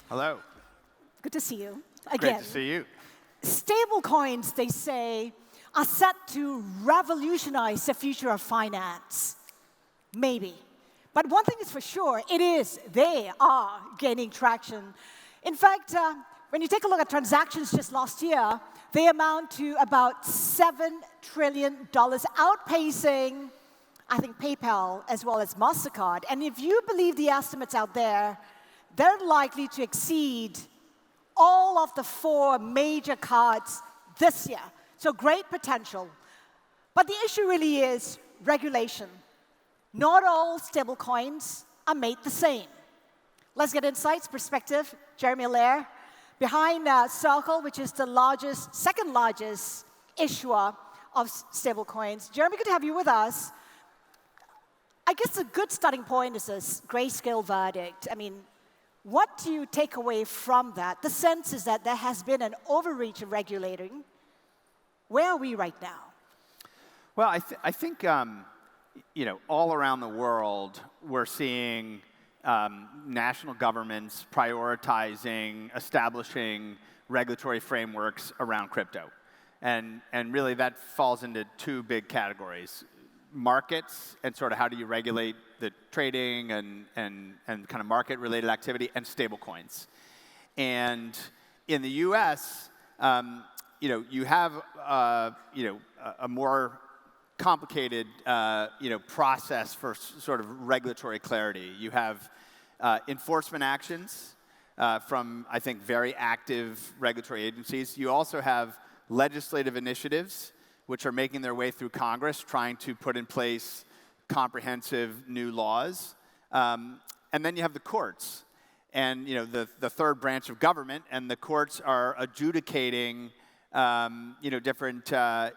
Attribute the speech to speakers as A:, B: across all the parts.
A: Hello.
B: Good to see you again.
A: Great to see you.
B: Stablecoins, they say, are set to revolutionize the future of finance. Maybe. But one thing is for sure, they are gaining traction. In fact, when you take a look at transactions just last year, they amount to about $7 trillion, outpacing, I think, PayPal as well as MasterCard. And if you believe the estimates out there, they're likely to exceed all of the 4 major cards this year. So great potential. But the issue really is regulation. Not all stablecoins are made the same. Let's get insights, perspective. Jeremy Allaire, behind Circle, which is the second largest issuer of stablecoins. Jeremy, good to have you with us. I guess a good starting point is this grayscale verdict. I mean, what do you take away from that? The sense is that there has been an overreach of regulating. Where are we right now?
A: Well, I think all around the world, we're seeing national governments prioritizing, establishing regulatory frameworks around crypto. And really, that falls into 2 big categories. Markets, and sort of how do you regulate the trading and kind of market-related activity, and stablecoins. And in the U.S., you have a more complicated process for sort of regulatory clarity. You have enforcement actions from, I think, very active regulatory agencies. You also have legislative initiatives which are making their way through Congress, trying to put in place comprehensive new laws. And then you have the courts, and the third branch of government, and the courts are adjudicating different kind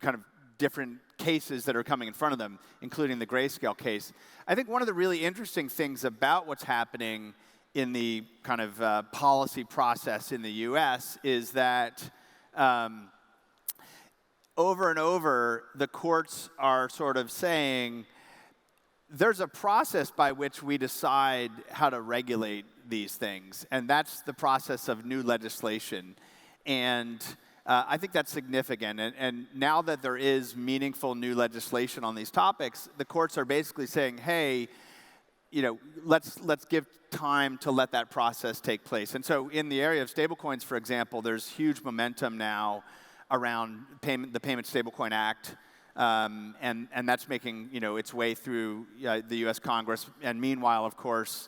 A: of different cases that are coming in front of them, including the grayscale case. I think one of the really interesting things about what's happening in the kind of policy process in the U.S. is that over and over, the courts are sort of saying, there's a process by which we decide how to regulate these things, and that's the process of new legislation. And I think that's significant. And now that there is meaningful new legislation on these topics, the courts are basically saying, hey, let's give time to let that process take place. And so in the area of stablecoins, for example, there's huge momentum now around the Payment Stablecoin Act, and that's making its way through the U.S. Congress. And meanwhile, of course,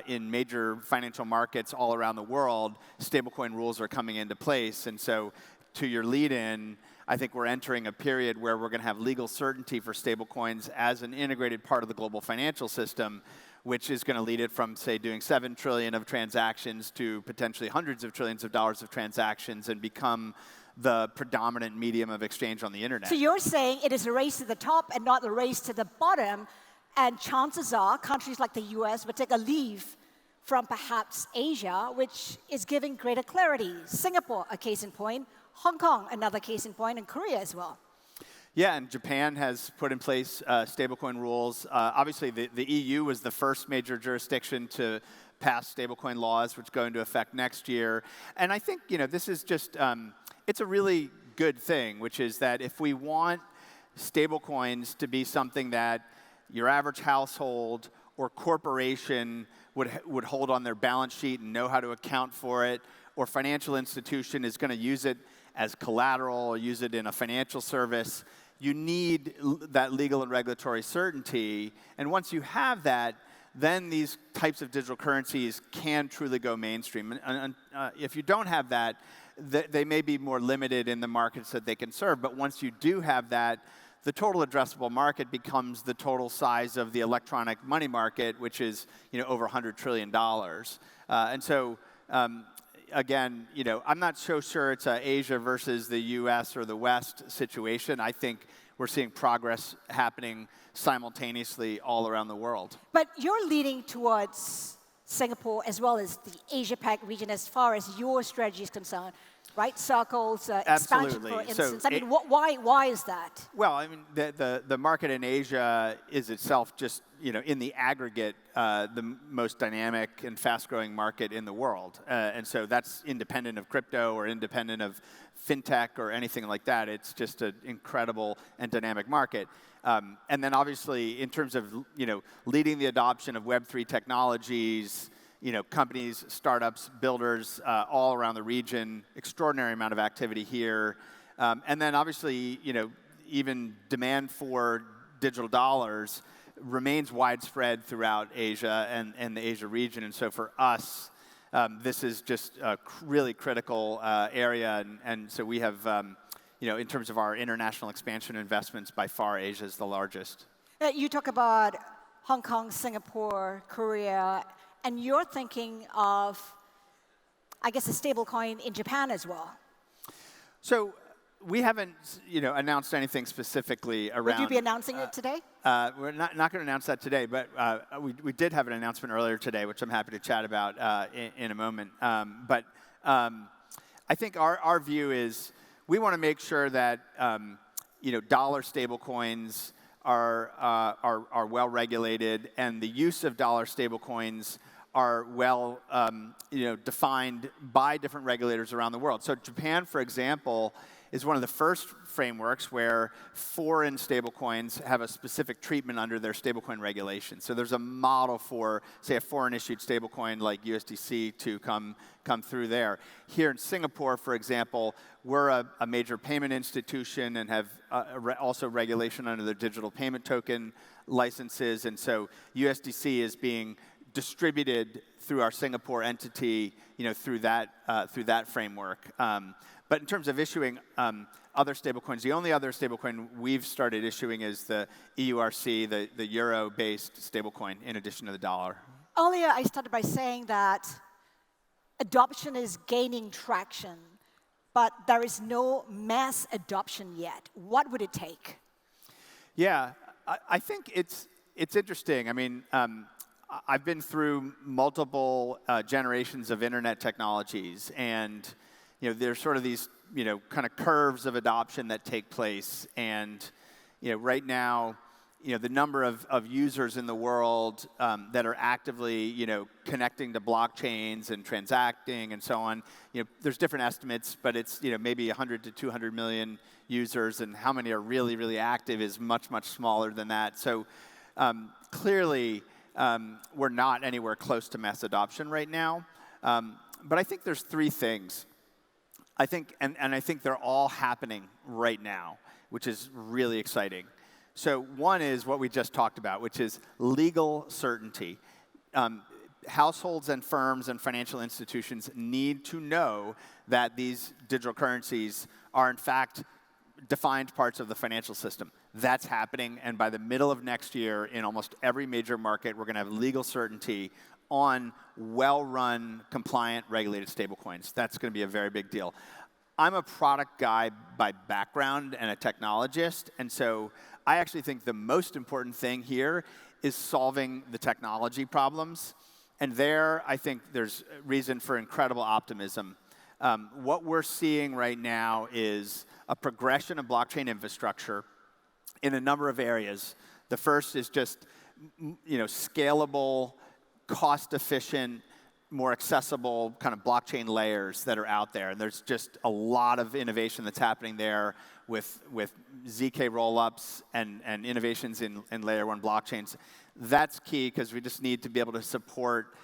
A: in major financial markets all around the world, stablecoin rules are coming into place. And so to your lead-in, I think we're entering a period where we're going to have legal certainty for stablecoins as an integrated part of the global financial system, which is going to lead it from, say, doing 7 trillion of transactions to potentially hundreds of trillions of dollars of transactions, and become the predominant medium of exchange on the internet.
B: So you're saying it is a race to the top and not a race to the bottom, and chances are countries like the US would take a leave from perhaps Asia, which is giving greater clarity. Singapore, a case in point. Hong Kong, another case in point, and Korea as well.
A: Yeah, and Japan has put in place stablecoin rules. Obviously, the EU was the first major jurisdiction to pass stablecoin laws, which go into effect next year. And I think this is just it's a really good thing, which is that if we want stablecoins to be something that your average household or corporation would hold on their balance sheet and know how to account for it, or financial institution is going to use it as collateral or use it in a financial service, you need that legal and regulatory certainty. And once you have that, then these types of digital currencies can truly go mainstream. And if you don't have that, they may be more limited in the markets that they can serve. But once you do have that, the total addressable market becomes the total size of the electronic money market, which is over $100 trillion. And so, again, I'm not so sure it's a Asia versus the U.S. or the West situation. I think we're seeing progress happening simultaneously all around the world.
B: But you're leading towards Singapore as well as the Asia-Pac region as far as your strategy is concerned. right? Circles, expansion,
A: Absolutely.
B: for instance.
A: So
B: I mean, why is that?
A: Well, I mean, the market in Asia is itself just, in the aggregate, the most dynamic and fast-growing market in the world. And so that's independent of crypto or independent of fintech or anything like that. It's just an incredible and dynamic market. And then obviously, in terms of, leading the adoption of Web3 technologies, companies, startups, builders all around the region, extraordinary amount of activity here. And then obviously, even demand for digital dollars remains widespread throughout Asia and the Asia region. And so for us, this is just a really critical area. And so we have, in terms of our international expansion investments, by far Asia is the largest.
B: You talk about Hong Kong, Singapore, Korea, and you're thinking of, I guess, a stablecoin in Japan as well.
A: So we haven't, announced anything specifically around.
B: Would you be announcing it today?
A: We're not going to announce that today, but we did have an announcement earlier today, which I'm happy to chat about in a moment. But I think our view is we want to make sure that dollar stablecoins are well regulated, and the use of dollar stablecoins are well defined by different regulators around the world. So Japan, for example, is one of the first frameworks where foreign stablecoins have a specific treatment under their stablecoin regulations. So there's a model for, say, a foreign-issued stablecoin like USDC to come through there. Here in Singapore, for example, we're a major payment institution and have also regulation under the digital payment token licenses. And so USDC is being distributed through our Singapore entity, through that framework. But in terms of issuing other stablecoins, the only other stablecoin we've started issuing is the EURC, the euro-based stablecoin, in addition to the dollar.
B: Earlier, I started by saying that adoption is gaining traction, but there is no mass adoption yet. What would it take?
A: Yeah, I think it's interesting. I mean, I've been through multiple generations of internet technologies, and there's sort of these kind of curves of adoption that take place. And right now, the number of users in the world that are actively connecting to blockchains and transacting and so on, there's different estimates, but it's maybe 100 to 200 million users, and how many are really, really active is much, much smaller than that. So clearly, we're not anywhere close to mass adoption right now. But I think there's three things. I think, and I think they're all happening right now, which is really exciting. So one is what we just talked about, which is legal certainty. Households and firms and financial institutions need to know that these digital currencies are, in fact, defined parts of the financial system. That's happening, and by the middle of next year, in almost every major market, we're going to have legal certainty on well-run, compliant, regulated stablecoins. That's going to be a very big deal. I'm a product guy by background and a technologist, and so I actually think the most important thing here is solving the technology problems. And there, I think there's reason for incredible optimism. What we're seeing right now is a progression of blockchain infrastructure in a number of areas. The first is just scalable, cost-efficient, more accessible kind of blockchain layers that are out there. And there's just a lot of innovation that's happening there with ZK rollups and innovations in layer 1 blockchains. That's key because we just need to be able to support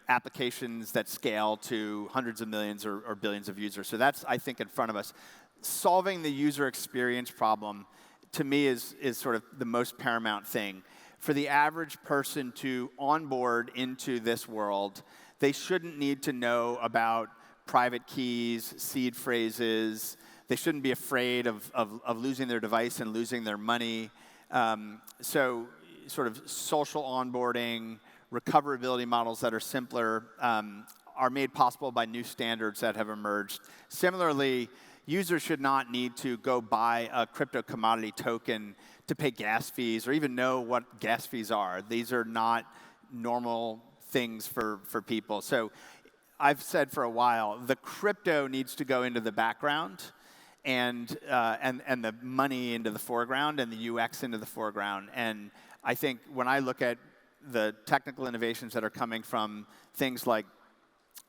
A: applications that scale to hundreds of millions or billions of users. So that's, I think, in front of us. Solving the user experience problem, to me, is sort of the most paramount thing. For the average person to onboard into this world, they shouldn't need to know about private keys, seed phrases. They shouldn't be afraid of losing their device and losing their money. So sort of social onboarding, recoverability models that are simpler are made possible by new standards that have emerged. Similarly, users should not need to go buy a crypto commodity token to pay gas fees or even know what gas fees are. These are not normal things for people. So I've said for a while, the crypto needs to go into the background, and the money into the foreground, and the UX into the foreground. And I think when I look at the technical innovations that are coming from things like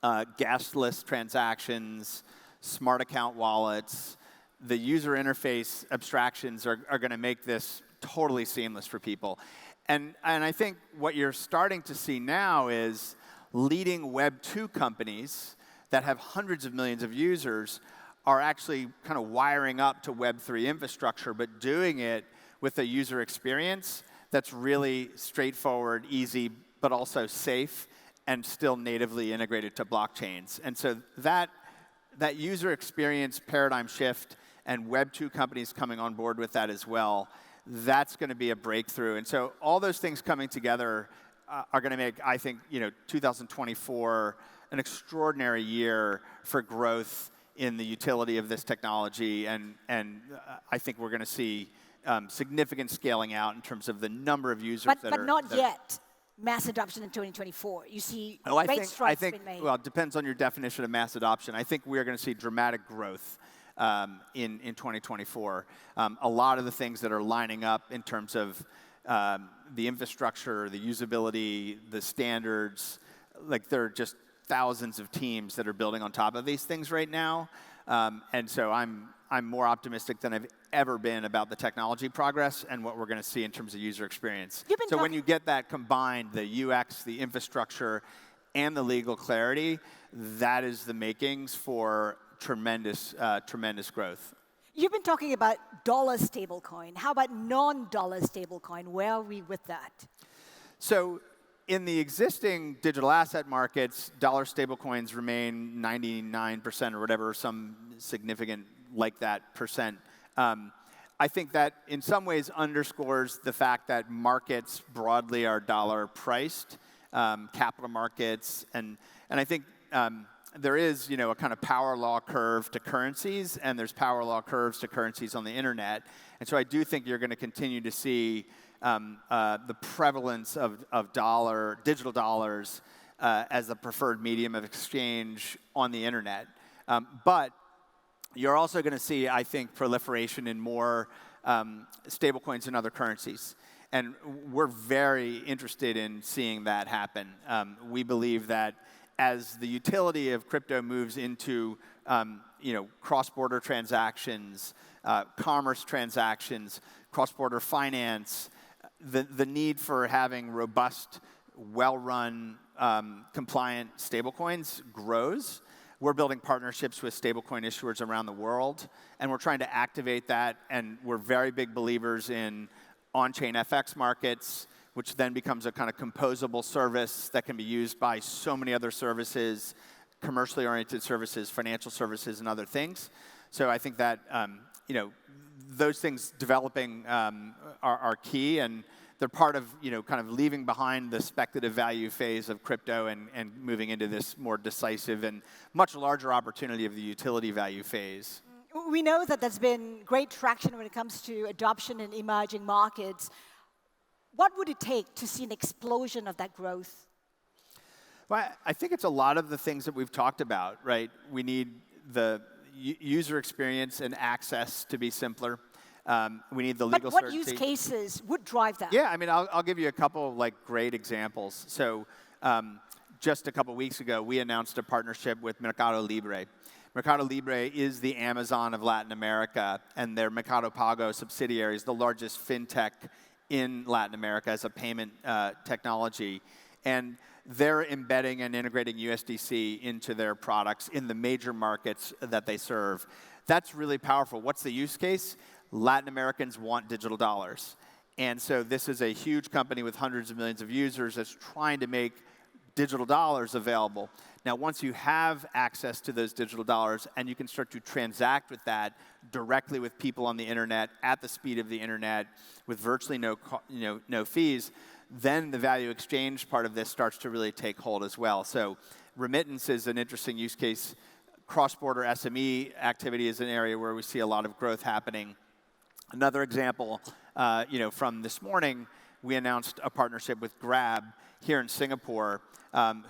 A: gasless transactions, smart account wallets, the user interface abstractions are going to make this totally seamless for people. And I think what you're starting to see now is leading Web 2 companies that have hundreds of millions of users are actually kind of wiring up to Web 3 infrastructure, but doing it with a user experience that's really straightforward, easy, but also safe, and still natively integrated to blockchains. And so that user experience paradigm shift and Web 2 companies coming on board with that as well, that's going to be a breakthrough. And so all those things coming together are going to make, I think, 2024 an extraordinary year for growth in the utility of this technology. And I think we're going to see significant scaling out in terms of the number of users
B: but not yet mass adoption in 2024. You see great strides being made.
A: Well, it depends on your definition of mass adoption. I think we're going to see dramatic growth in 2024. A lot of the things that are lining up in terms of the infrastructure, the usability, the standards, like there are just thousands of teams that are building on top of these things right now. And so I'm more optimistic than I've ever been about the technology progress and what we're going to see in terms of user experience.
B: So
A: when you get that combined, the UX, the infrastructure, and the legal clarity, that is the makings for tremendous growth.
B: You've been talking about dollar stablecoin. How about non-dollar stablecoin? Where are we with that?
A: So in the existing digital asset markets, dollar stablecoins remain 99% or whatever, some significant like that percent. I think that in some ways underscores the fact that markets broadly are dollar priced, capital markets, and I think there is a kind of power law curve to currencies, and there's power law curves to currencies on the internet. And so I do think you're going to continue to see the prevalence of digital dollars as the preferred medium of exchange on the internet. But you're also going to see, I think, proliferation in more stablecoins and other currencies. And we're very interested in seeing that happen. We believe that as the utility of crypto moves into cross-border transactions, commerce transactions, cross-border finance, the need for having robust, well-run, compliant stablecoins grows. We're building partnerships with stablecoin issuers around the world, and we're trying to activate that, and we're very big believers in on-chain FX markets, which then becomes a kind of composable service that can be used by so many other services, commercially oriented services, financial services, and other things. So I think that those things developing are key, and they're part of kind of leaving behind the speculative value phase of crypto and moving into this more decisive and much larger opportunity of the utility value phase.
B: We know that there's been great traction when it comes to adoption in emerging markets. What would it take to see an explosion of that growth?
A: Well, I think it's a lot of the things that we've talked about, right? We need the user experience and access to be simpler. We need the legal certainty.
B: But what use cases would drive that?
A: Yeah, I mean, I'll give you a couple of great examples. So just a couple weeks ago, we announced a partnership with Mercado Libre. Mercado Libre is the Amazon of Latin America, and their Mercado Pago subsidiary is the largest fintech in Latin America as a payment technology. And they're embedding and integrating USDC into their products in the major markets that they serve. That's really powerful. What's the use case? Latin Americans want digital dollars. And so this is a huge company with hundreds of millions of users that's trying to make digital dollars available. Now, once you have access to those digital dollars and you can start to transact with that directly with people on the internet at the speed of the internet with virtually no fees, then the value exchange part of this starts to really take hold as well. So remittance is an interesting use case. Cross-border SME activity is an area where we see a lot of growth happening. Another example, from this morning, we announced a partnership with Grab here in Singapore,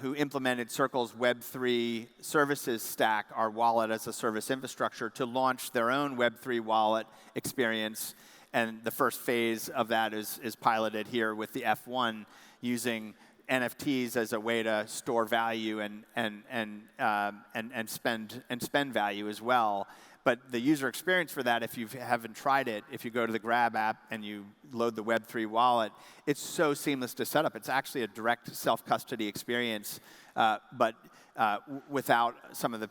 A: who implemented Circle's Web3 services stack, our wallet as a service infrastructure, to launch their own Web3 wallet experience. And the first phase of that is piloted here with the F1, using NFTs as a way to store value and spend value as well. But the user experience for that, if you haven't tried it, if you go to the Grab app and you load the Web3 wallet, it's so seamless to set up. It's actually a direct self-custody experience, but without some of the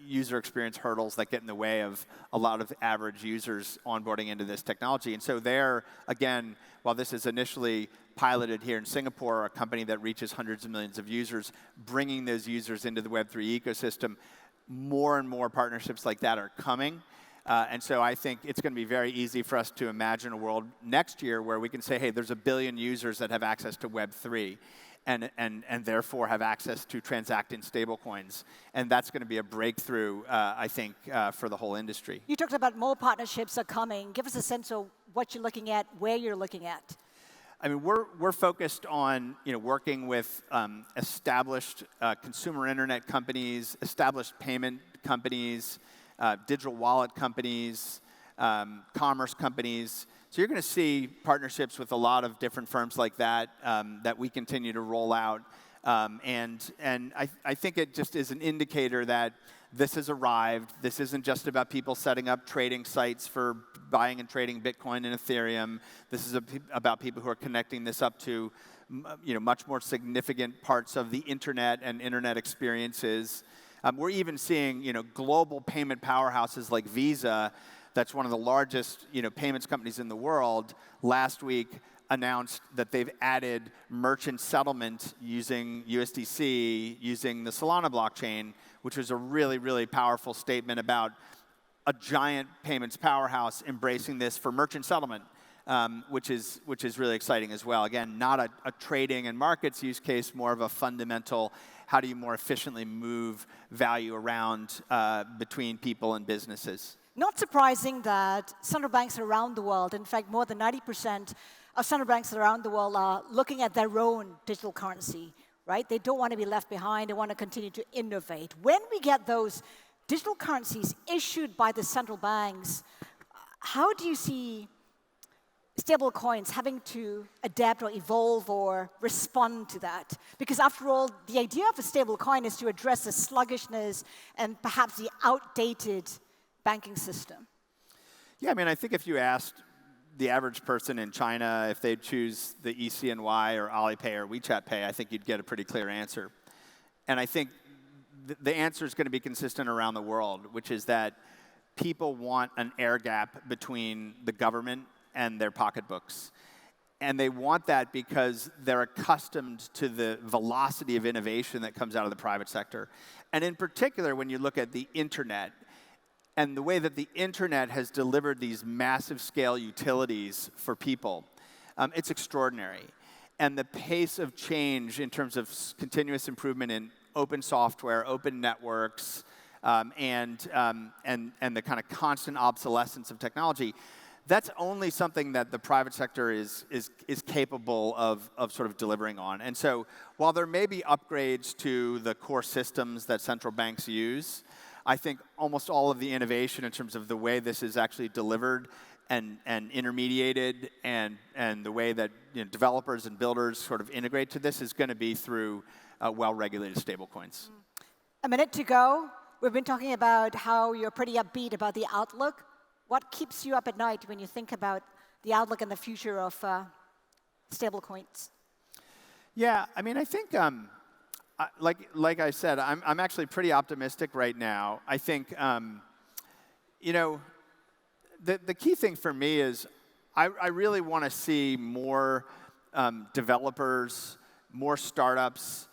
A: user experience hurdles that get in the way of a lot of average users onboarding into this technology. And so there, again, while this is initially piloted here in Singapore, a company that reaches hundreds of millions of users, bringing those users into the Web3 ecosystem, more and more partnerships like that are coming. And so I think it's going to be very easy for us to imagine a world next year where we can say, hey, there's 1 billion users that have access to Web3 and therefore have access to transact in stablecoins. And that's going to be a breakthrough, I think, for the whole industry.
B: You talked about more partnerships are coming. Give us a sense of what you're looking at, where you're looking at.
A: I mean, we're focused on working with established consumer internet companies, established payment companies, digital wallet companies, commerce companies. So you're going to see partnerships with a lot of different firms like that that we continue to roll out. And I think it just is an indicator that this has arrived. This isn't just about people setting up trading sites for buying and trading Bitcoin and Ethereum. This is about people who are connecting this up to much more significant parts of the internet and internet experiences. We're even seeing global payment powerhouses like Visa, that's one of the largest payments companies in the world, last week announced that they've added merchant settlement using USDC, using the Solana blockchain, which was a really, really powerful statement about a giant payments powerhouse embracing this for merchant settlement, which is really exciting as well. Again, not a trading and markets use case, more of a fundamental, how do you more efficiently move value around between people and businesses?
B: Not surprising that central banks around the world, in fact, more than 90% of central banks around the world are looking at their own digital currency, right? They don't want to be left behind. They want to continue to innovate. When we get those digital currencies issued by the central banks, how do you see stablecoins having to adapt or evolve or respond to that? Because after all, the idea of a stablecoin is to address the sluggishness and perhaps the outdated banking system.
A: Yeah, I mean, I think if you asked the average person in China if they'd choose the eCNY or Alipay or WeChat Pay, I think you'd get a pretty clear answer. And I think the answer is going to be consistent around the world, which is that people want an air gap between the government and their pocketbooks. And they want that because they're accustomed to the velocity of innovation that comes out of the private sector. And in particular, when you look at the internet, and the way that the internet has delivered these massive scale utilities for people, it's extraordinary. And the pace of change in terms of continuous improvement in open software, open networks, and the kind of constant obsolescence of technology, that's only something that the private sector is capable of sort of delivering on. And so while there may be upgrades to the core systems that central banks use, I think almost all of the innovation in terms of the way this is actually delivered and intermediated and the way that developers and builders sort of integrate to this is going to be through well-regulated stablecoins.
B: A minute to go. We've been talking about how you're pretty upbeat about the outlook. What keeps you up at night when you think about the outlook and the future of stablecoins? Yeah, I mean, I think, like I said, I'm actually pretty optimistic right now. I think, the key thing for me is I really want to see more developers, more startups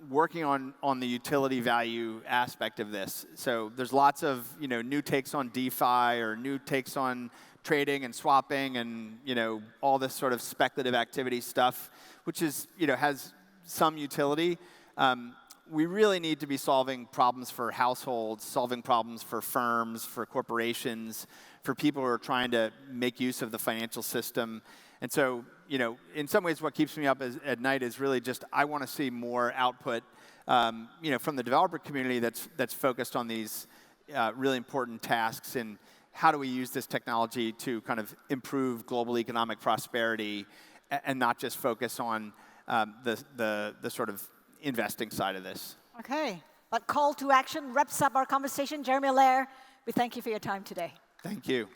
B: working on the utility value aspect of this. So there's lots of new takes on DeFi or new takes on trading and swapping and all this sort of speculative activity stuff, which is has some utility.
A: we really need to be solving problems for households, solving problems for firms, for corporations, for people who are trying to make use of the financial system. And so, in some ways, what keeps me up at night is really just I want to see more output, from the developer community that's focused on these really important tasks and how do we use this technology to kind of improve global economic prosperity and not just focus on the sort of investing side of this.
B: Okay. That call to action wraps up our conversation. Jeremy Allaire, we thank you for your time today.
A: Thank you.